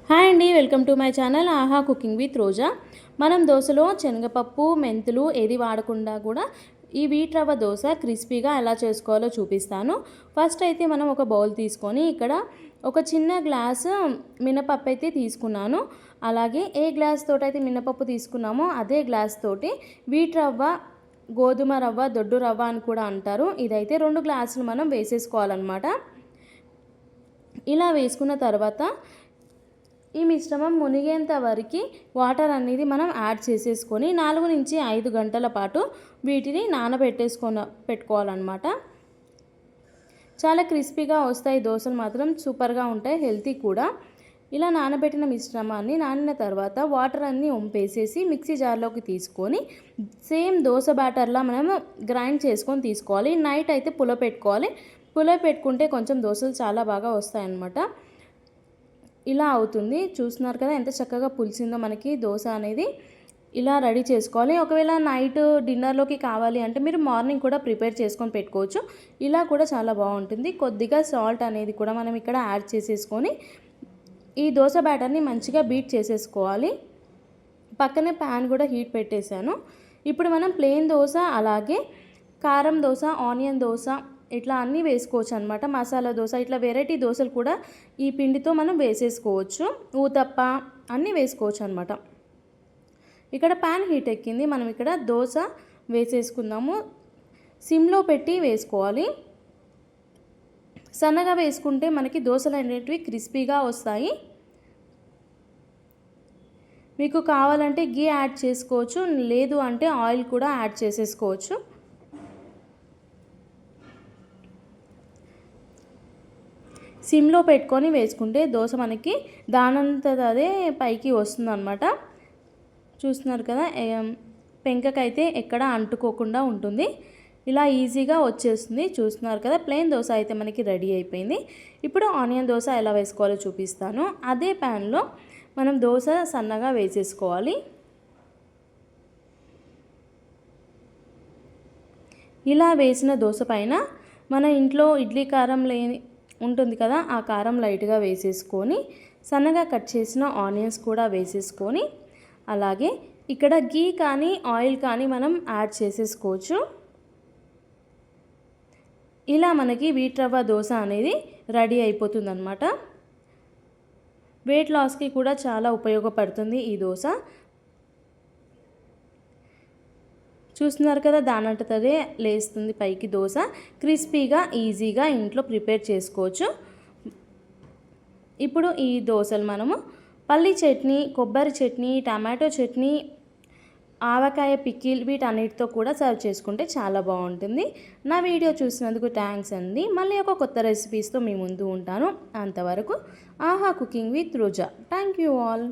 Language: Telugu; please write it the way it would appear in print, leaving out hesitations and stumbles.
హాయ్ అండి, వెల్కమ్ టు మై ఛానల్ ఆహా కుకింగ్ విత్ రోజా. మనం దోశలో శనగపప్పు మెంతులు ఏది వాడకుండా కూడా ఈ వీట్ రవ్వ దోశ క్రిస్పీగా ఎలా చేసుకోవాలో చూపిస్తాను. ఫస్ట్ అయితే మనం ఒక బౌల్ తీసుకొని ఇక్కడ ఒక చిన్న గ్లాసు మినపప్పు అయితే తీసుకున్నాను. అలాగే ఏ గ్లాస్ తోటి అయితే మినపప్పు తీసుకున్నామో అదే గ్లాస్ తోటి వీట్ రవ్వ, గోధుమ రవ్వ, దొడ్డు రవ్వ అని కూడా అంటారు, ఇదైతే 2 గ్లాసులు మనం వేసేసుకోవాలన్నమాట. ఇలా వేసుకున్న తర్వాత ఈ మిశ్రమం మునిగేంత వరకు వాటర్ అనేది మనం యాడ్ చేసేసుకొని 4 నుంచి 5 గంటల పాటు వీటిని పెట్టుకోవాలన్నమాట. చాలా క్రిస్పీగా వస్తాయి దోశలు, మాత్రం సూపర్గా ఉంటాయి, హెల్తీ కూడా. ఇలా నానబెట్టిన మిశ్రమాన్ని నానిన తర్వాత వాటర్ అన్నీ వంపేసేసి మిక్సీ జార్లోకి తీసుకొని సేమ్ దోశ బ్యాటర్లా మనం గ్రైండ్ చేసుకొని తీసుకోవాలి. నైట్ అయితే పులపెట్టుకోవాలి. పులపెట్టుకుంటే కొంచెం దోశలు చాలా బాగా వస్తాయన్నమాట. ఇలా అవుతుంది. చూస్తున్నారు కదా ఎంత చక్కగా పులిసిందో మనకి దోశ అనేది. ఇలా రెడీ చేసుకోవాలి. ఒకవేళ నైట్ డిన్నర్లోకి కావాలి అంటే మీరు మార్నింగ్ కూడా ప్రిపేర్ చేసుకొని పెట్టుకోవచ్చు. ఇలా కూడా చాలా బాగుంటుంది. కొద్దిగా సాల్ట్ అనేది కూడా మనం ఇక్కడ యాడ్ చేసేసుకొని ఈ దోశ బ్యాటర్ని మంచిగా బీట్ చేసేసుకోవాలి. పక్కనే ప్యాన్ కూడా హీట్ పెట్టేశాను. ఇప్పుడు మనం ప్లెయిన్ దోశ, అలాగే కారం దోశ, ఆనియన్ దోశ ఇట్లా అన్నీ వేసుకోవచ్చు అనమాట. మసాలా దోశ, ఇట్లా వెరైటీ దోశలు కూడా ఈ పిండితో మనం వేసేసుకోవచ్చు. ఊతప్ప అన్నీ వేసుకోవచ్చు అనమాట. ఇక్కడ ప్యాన్ హీట్ ఎక్కింది. మనం ఇక్కడ దోశ వేసేసుకుందాము. సిమ్లో పెట్టి వేసుకోవాలి. సన్నగా వేసుకుంటే మనకి దోశలు అనేటివి క్రిస్పీగా వస్తాయి. మీకు కావాలంటే గీ యాడ్ చేసుకోవచ్చు, లేదు అంటే ఆయిల్ కూడా యాడ్ చేసేసుకోవచ్చు. సిమ్లో పెట్టుకొని వేసుకుంటే దోశ మనకి దానంతదే పైకి వస్తుందన్నమాట. చూస్తున్నారు కదా, పెంకకైతే ఎక్కడ అంటుకోకుండా ఉంటుంది. ఇలా ఈజీగా వచ్చేస్తుంది. చూస్తున్నారు కదా, ప్లెయిన్ దోశ అయితే మనకి రెడీ అయిపోయింది. ఇప్పుడు ఆనియన్ దోశ ఎలా వేసుకోవాలో చూపిస్తాను. అదే ప్యాన్లో మనం దోశ సన్నగా వేసేసుకోవాలి. ఇలా వేసిన దోశ పైన మన ఇంట్లో ఇడ్లీ కారం ఉంటుంది కదా, ఆ కారం లైట్గా వేసేసుకొని సన్నగా కట్ చేసిన ఆనియన్స్ కూడా వేసేసుకొని, అలాగే ఇక్కడ గీ కానీ ఆయిల్ కానీ మనం యాడ్ చేసేసుకోవచ్చు. ఇలా మనకి వీట్ రవ్వ దోశ అనేది రెడీ అయిపోతుందన్నమాట. వెయిట్ లాస్కి కూడా చాలా ఉపయోగపడుతుంది ఈ దోశ. చూస్తున్నారు కదా, దానంతటదే లేస్తుంది పైకి దోశ. క్రిస్పీగా ఈజీగా ఇంట్లో ప్రిపేర్ చేసుకోవచ్చు. ఇప్పుడు ఈ దోశలు మనము పల్లి చట్నీ, కొబ్బరి చట్నీ, టమాటో చట్నీ, ఆవకాయ పికిల్ వీటన్నిటితో కూడా సర్వ్ చేసుకుంటే చాలా బాగుంటుంది. నా వీడియో చూసినందుకు థ్యాంక్స్ అండి. మళ్ళీ ఒక కొత్త రెసిపీస్తో మీ ముందు ఉంటాను. అంతవరకు ఆహా cooking with Roja. Thank you all.